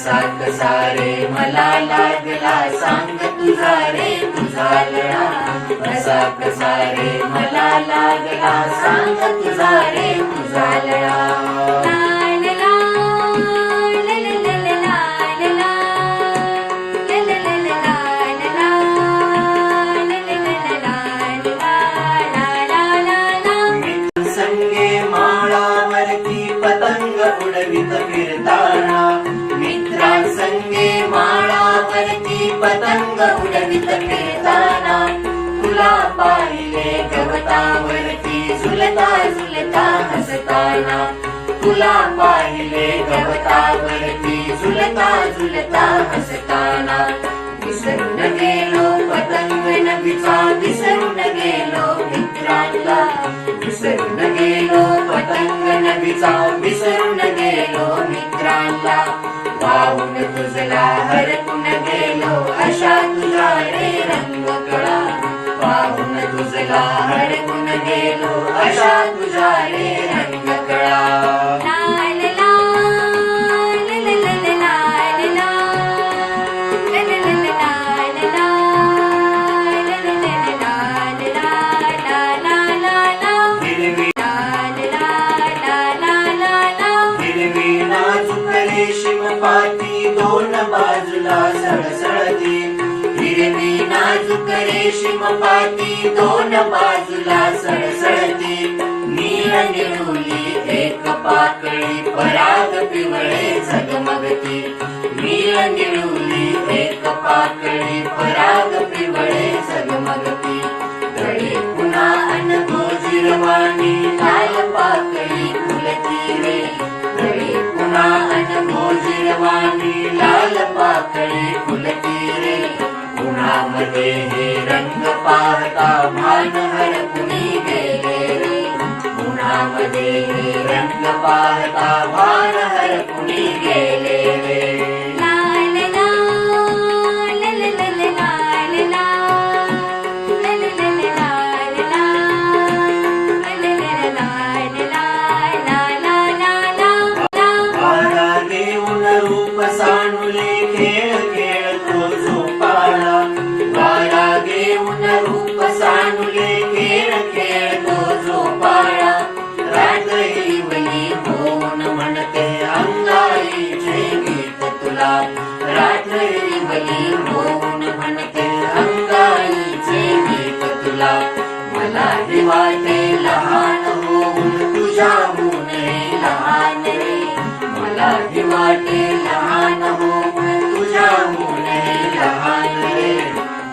कसा कसा रे मला लागला सांग तुझा रे तुझा लळा कसा कसा रे मला लागला सांग तुझा रे तुझा लळा पतंग उडवित फिरताना मित्रांसंगे माळावरती पतंग उडवित फिरताना तुला पाहिले गवतावरती झुलता झुलता हसताना तुला पाहिले गवतावरती झुलता झुलता हसताना विसरून गेलो पतंग नदीचा विसरून गेलो मित्रांना विसरून गेलो पतंग नदीचा विसरून गेलो मित्रांना वाहून तुझला हरपून गेलो अशा तुझा रे रंगकळा वाहून तुझला हरपून गेलो अशा तुझा रे रंगकळा रेशीम पाती दोन बाजूला सळसळती हिरवी नाजूक रेशीम पाती दोन बाजूला सळसळती नीळ निळुली एक पाकळी पराग पिवळे झगमगती नीळ निळुली एक पाकळी पराग पिवळे झगमगती तळी पुन्हा अन गोजिरवाणी लाल पाकळी फुलती रे पुन्हा अन गोजिरवाणी लाल पाकळी फुलती रे उन्हामध्ये हे रंग पाहता भान हरपुनी गेले रे उन्हामध्ये हे रंग पाहता भान हरपुनी गेले रे सानुले खेळ खेळतो झोपाळा वारा घेऊन रूप सानुले खेळ खेळतो झोपाळा रात्री वली होऊन म्हणते अंगाईचे गीत तुला रात्री वली होऊन म्हणते अंगाईचे गीत तुला मला वाटे लहान होऊन तुझ्याहून लहान रे मला वाटे लहान होऊन तुझ्याहून लहान रे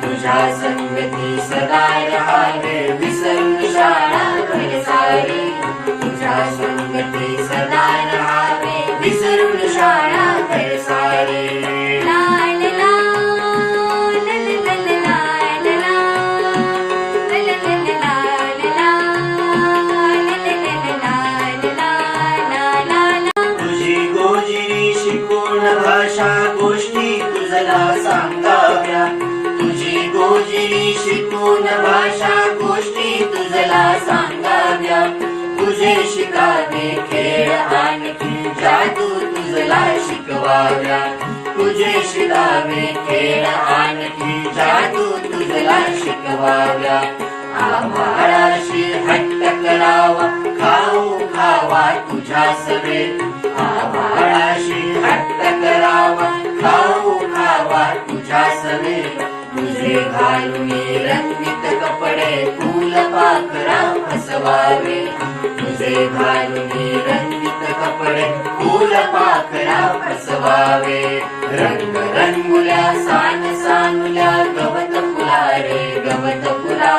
तुझ्या संगती सदा रहावे विसरून शाळा घर सारे तुझ्या संगती सदा रहावे विसरून शाळा घर सारे भाषा गोष्टी तुझला सांगाव्या तुझी गोजिरी शिकून भाषा गोष्टी तुझला सांगाव्या तुझे शिकावे खेळ आणखी जादू तुझला शिकवाव्या तुझे शिकावे खेळ आणखी जादू तुझला शिकवाव्या आभाळाशी हट्ट करावा खाऊ खावा तुझ्या सवे आभाळाशी हट्ट करावा खाऊ खावा तुझ्या सवे तुझे घालून रंगीत कपडे फूल पाखरा फसवावे तुझे घालून रंगीत कपडे फूल पाखरा फसवावे रंग रंगुल्या सान सानुल्या गवत फुला रे गवत फुला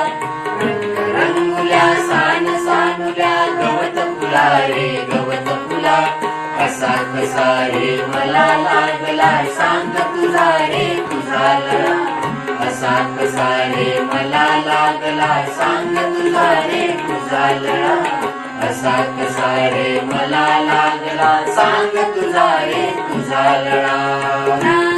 रंग रंगुल्या सान सानुल्या गवत फुला रे गवत फुला कसा कसा रे मला लागला सांग तुझा रे तुझा लळा कसा कसा रे मला लागला सांग तुझा रे तुझा लळा कसा कसा रे मला लागला सांग तुझा रे तुझा लळा